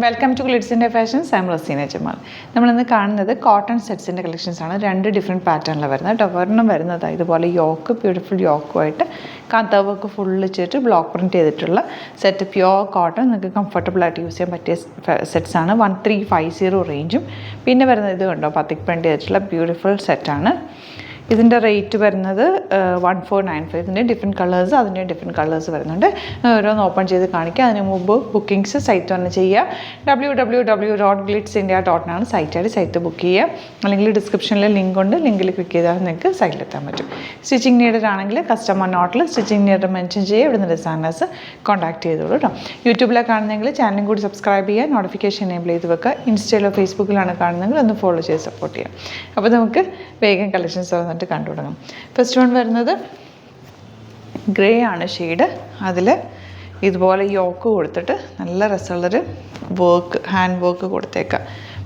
Welcome to ഗ്ലിറ്റ്സിൻ്റെ fashions. I am Raseena Jamal. നമ്മളിന്ന് കാണുന്നത് കോട്ടൺ സെറ്റ്സിൻ്റെ കളക്ഷൻസ് ആണ്. രണ്ട് ഡിഫറെൻറ്റ് പാറ്റേണിലാണ് വരുന്നത് കേട്ടോ. ഒരെണ്ണം വരുന്നത് ഇതുപോലെ യോക്ക്, ബ്യൂട്ടിഫുൾ യോക്കുമായിട്ട് കാന്താ വർക്ക് ഫുള്ള് ചെയ്തിട്ട് ബ്ലോക്ക് പ്രിൻറ്റ് ചെയ്തിട്ടുള്ള സെറ്റ്, പ്യുവർ കോട്ടൺ. നിങ്ങൾക്ക് കംഫർട്ടബിളായിട്ട് യൂസ് ചെയ്യാൻ പറ്റിയ സെറ്റ്സാണ്. 1350 റേഞ്ചും. പിന്നെ വരുന്നത് ഇത് കണ്ടോ, പത്തിക് പ്രിൻറ്റ് ചെയ്തിട്ടുള്ള ബ്യൂട്ടിഫുൾ സെറ്റാണ്. ഇതിൻ്റെ റേറ്റ് വരുന്നത് 1495. ഇതിൻ്റെ ഡിഫറെൻറ്റ് കളേഴ്സ്, അതിൻ്റെ ഡിഫറെൻറ്റ് കളേഴ്സ് വരുന്നുണ്ട്. ഓരോന്ന് ഓപ്പൺ ചെയ്ത് കാണിക്കുക. അതിന് മുമ്പ് ബുക്കിംഗ്സ് സൈറ്റ് തന്നെ ചെയ്യുക. www.glitzindia.in ആണ് സൈറ്റായിട്ട്. സൈറ്റ് ബുക്ക് ചെയ്യുക. അല്ലെങ്കിൽ ഡിസ്ക്രിപ്ഷനിൽ ലിങ്ക് ഉണ്ട്, ലിങ്കിൽ ക്ലിക്ക് ചെയ്താൽ നിങ്ങൾക്ക് സൈറ്റിലെത്താൻ പറ്റും. സ്റ്റിച്ചിങ് നീഡഡ് ആണെങ്കിൽ കസ്റ്റമർ നോട്ടിൽ സ്റ്റിച്ചിങ് നീഡഡ് മെൻഷൻ ചെയ്യുക. ഇവിടുന്ന് ഡിസൈനേഴ്സ് കോൺടാക്ട് ചെയ്തോളൂ കേട്ടോ. യൂട്യൂബിലാണ് കാണുന്നതെങ്കിൽ ചാനലും കൂടി സബ്സ്ക്രൈബ് ചെയ്യുക, നോട്ടിഫിക്കേഷൻ എനേബിൾ ചെയ്ത് വെക്കുക. ഇൻസ്റ്റയിലോ ഫേസ്ബുക്കിലാണ് കാണുന്നതെങ്കിൽ ഒന്ന് ഫോളോ ചെയ്ത് സപ്പോർട്ട് ചെയ്യാം. അപ്പോൾ നമുക്ക് വേഗം കളക്ഷൻസ് കണ്ടു തുടങ്ങാം. ഫസ്റ്റ് വൺ വരുന്നത് ഗ്രേ ആണ് ഷെയ്ഡ്. അതിൽ ഇതുപോലെ യോക്ക് കൊടുത്തിട്ട് നല്ല രസമുള്ളൊരു വർക്ക്, ഹാൻഡ് വർക്ക് കൊടുത്തേക്കാം.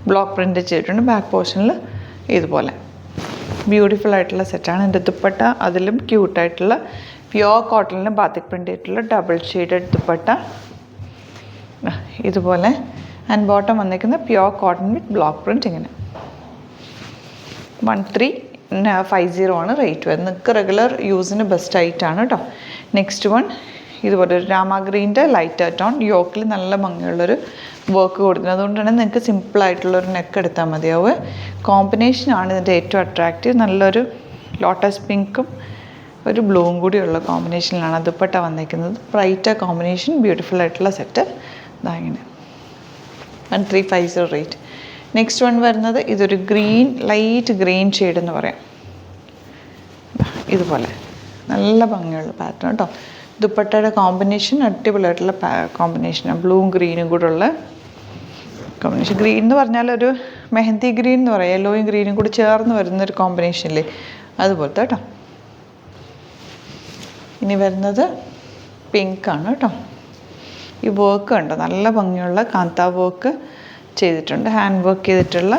ബ്ലോക്ക് പ്രിൻ്റ് ചെയ്തിട്ടുണ്ട്. ബാക്ക് പോർഷനിൽ ഇതുപോലെ ബ്യൂട്ടിഫുൾ ആയിട്ടുള്ള സെറ്റാണ്. എൻ്റെ ദുപ്പട്ട അതിലും ക്യൂട്ടായിട്ടുള്ള പ്യുവർ കോട്ടണിലും ബാത്തിക് പ്രിൻ്റ് ചെയ്തിട്ടുള്ള ഡബിൾ ഷെയ്ഡഡ് ദുപ്പട്ട ഇതുപോലെ. ആൻഡ് ബോട്ടം വന്നിരിക്കുന്ന പ്യുവർ കോട്ടൺ വിത്ത് ബ്ലോക്ക് പ്രിൻറ്റ്. ഇങ്ങനെ 1350 ആണ് റേറ്റ് വരുന്നത്. നിങ്ങൾക്ക് റെഗുലർ യൂസിന് ബെസ്റ്റ് ആയിട്ടാണ് കേട്ടോ. നെക്സ്റ്റ് വൺ ഇതുപോലെ ഒരു രാമ ഗ്രീൻ്റെ ലൈറ്റ് ടോൺ യോക്കിൽ നല്ല ഭംഗിയുള്ളൊരു വർക്ക് കൊടുക്കുന്നത്. അതുകൊണ്ട് തന്നെ നിങ്ങൾക്ക് സിമ്പിളായിട്ടുള്ളൊരു നെക്ക് എടുത്താൽ മതിയാവുക. കോമ്പിനേഷനാണ് ഇതിൻ്റെ ഏറ്റവും അട്രാക്റ്റീവ്. നല്ലൊരു ലോട്ടസ് പിങ്കും ഒരു ബ്ലൂവും കൂടിയുള്ള കോമ്പിനേഷനിലാണ് ദുപ്പട്ട വന്നിരിക്കുന്നത്. ബ്രൈറ്റ് കോമ്പിനേഷൻ, ബ്യൂട്ടിഫുൾ ആയിട്ടുള്ള സെറ്റ്. ഇതാ ഇങ്ങനെ 1350 റേറ്റ്. നെക്സ്റ്റ് വൺ വരുന്നത് ഇതൊരു ഗ്രീൻ, ലൈറ്റ് ഗ്രീൻ ഷെയ്ഡ് എന്ന് പറയാം. ഇതുപോലെ നല്ല ഭംഗിയുള്ള പാറ്റേൺ കേട്ടോ. ദുപ്പട്ടയുടെ കോമ്പിനേഷൻ അടിപൊളിയായിട്ടുള്ള കോമ്പിനേഷനാണ്. ബ്ലൂവും ഗ്രീനും കൂടെ ഉള്ള കോമ്പിനേഷൻ. ഗ്രീൻ എന്ന് പറഞ്ഞാൽ ഒരു മെഹന്തി ഗ്രീൻ എന്ന് പറയാം. യെല്ലോയും ഗ്രീനും കൂടി ചേർന്ന് വരുന്നൊരു കോമ്പിനേഷനില്ലേ, അതുപോലത്തെ കേട്ടോ. ഇനി വരുന്നത് പിങ്കാണ് കേട്ടോ. ഈ വർക്ക് കണ്ടോ, നല്ല ഭംഗിയുള്ള കാന്താ വർക്ക് ചെയ്തിട്ടുണ്ട്. ഹാൻഡ് വർക്ക് ചെയ്തിട്ടുള്ള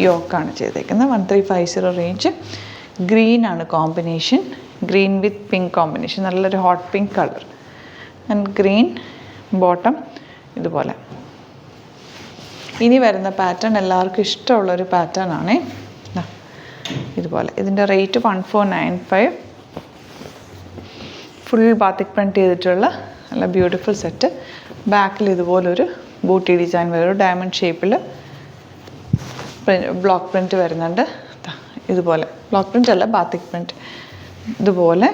യോക്കാണ് ചെയ്തേക്കുന്നത്. 1350 റേഞ്ച്. ഗ്രീനാണ് combination. Green with pink combination. നല്ലൊരു hot pink colour. And green bottom ഇതുപോലെ. ഇനി വരുന്ന പാറ്റേൺ എല്ലാവർക്കും ഇഷ്ടമുള്ളൊരു പാറ്റേൺ ആണ്. ഇതുപോലെ. ഇതിൻ്റെ റേറ്റ് 1495. ഫുൾ ബാത്തിക് പ്രിൻറ്റ് ചെയ്തിട്ടുള്ള നല്ല ബ്യൂട്ടിഫുൾ സെറ്റ്. ബാക്കിൽ ഇതുപോലൊരു ബൂട്ടി ഡിസൈൻ വരും. ഡയമണ്ട് ഷേപ്പിൽ ബ്ലോക്ക് പ്രിൻറ്റ് വരുന്നുണ്ട്. ഇതുപോലെ ബ്ലോക്ക് പ്രിൻ്റ് അല്ല, ബാത്തിക് പ്രിൻറ്റ്. ഇതുപോലെ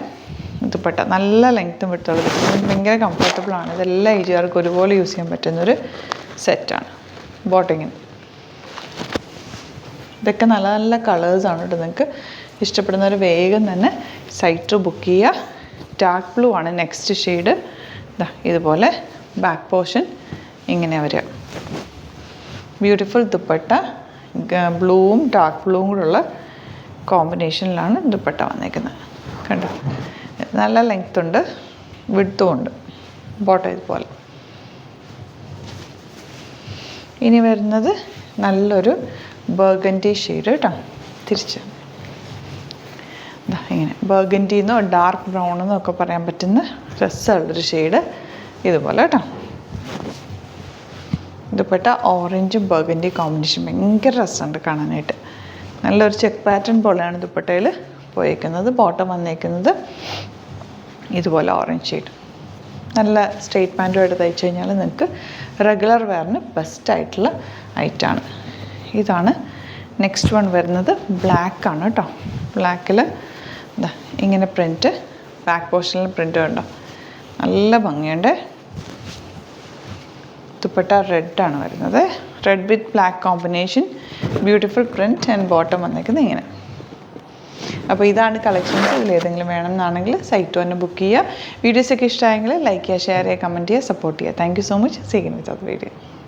ദുപ്പട്ട നല്ല ലെങ്ത്തും വിട്ടുള്ളത്. ഭയങ്കര കംഫർട്ടബിളാണ്. ഇതെല്ലാ ഏജുകാർക്കും ഒരുപോലെ യൂസ് ചെയ്യാൻ പറ്റുന്നൊരു സെറ്റാണ്. ബോട്ടിങ്ങിന് ഇതൊക്കെ നല്ല നല്ല കളേഴ്സാണ് കേട്ടോ. നിങ്ങൾക്ക് ഇഷ്ടപ്പെടുന്നവർ വേഗം തന്നെ സൈറ്റ് ബുക്ക് ചെയ്യുക. ഡാർക്ക് ബ്ലൂ ആണ് നെക്സ്റ്റ് ഷെയ്ഡ്. ഇതുപോലെ ബാക്ക് പോർഷൻ ഇങ്ങനെ വരിക. ബ്യൂട്ടിഫുൾ ദുപ്പട്ട. ബ്ലൂവും ഡാർക്ക് ബ്ലൂവും കൂടെയുള്ള കോമ്പിനേഷനിലാണ് ദുപ്പട്ട വന്നേക്കുന്നത്. കണ്ടോ, നല്ല ലെങ്ത് ഉണ്ട്, വിഡ്ത്തും ഉണ്ട്. ബോട്ടം ഇതുപോലെ. ഇനി വരുന്നത് നല്ലൊരു ബർഗൻഡി ഷെയ്ഡ് കേട്ടോ. തിരിച്ച് ഇങ്ങനെ ബർഗൻഡിന്നോ ഡാർക്ക് ബ്രൗൺ എന്നൊക്കെ പറയാൻ പറ്റുന്ന രസമുള്ളൊരു ഷെയ്ഡ് ഇതുപോലെ കേട്ടോ. ദുപ്പട്ട ഓറഞ്ചും ബർഗൻഡി കോമ്പിനേഷൻ ഭയങ്കര രസമുണ്ട് കാണാനായിട്ട്. നല്ലൊരു ചെക്ക് പാറ്റേൺ പോലെയാണ് ദുപ്പട്ടയിൽ പോയേക്കുന്നത്. ബോട്ടം വന്നേക്കുന്നത് ഇതുപോലെ ഓറഞ്ച് ഷെയ്ഡ്. നല്ല സ്ട്രെയിറ്റ് പാൻറ്റുമായിട്ട് തയ്ച്ചു കഴിഞ്ഞാൽ നിങ്ങൾക്ക് റെഗുലർ വെയറിന് ബെസ്റ്റായിട്ടുള്ള ഐറ്റമാണ്. ഇതാണ് നെക്സ്റ്റ് വൺ വരുന്നത്. ബ്ലാക്കാണ് കേട്ടോ. ബ്ലാക്കിൽ ഇങ്ങനെ പ്രിൻറ്റ്, ബാക്ക് പോർഷനിൽ പ്രിൻറ്റ് കണ്ടോ, നല്ല ഭംഗിയുണ്ട്. ദുപ്പട്ട റെഡാണ് വരുന്നത്. Read with black combination, beautiful print. And bottom വന്നേക്കുന്നത് ഇങ്ങനെ. അപ്പോൾ ഇതാണ് കളക്ഷൻസ്. ഇതിലേതെങ്കിലും വേണമെന്നാണെങ്കിൽ സൈറ്റ് തന്നെ ബുക്ക് ചെയ്യുക. വീഡിയോസൊക്കെ ഇഷ്ടമായെങ്കിൽ ലൈക്ക് ചെയ്യുക, ഷെയർ ചെയ്യുക, കമൻറ്റ് ചെയ്യുക, സപ്പോർട്ട് ചെയ്യുക. Thank you so much. See you with the video.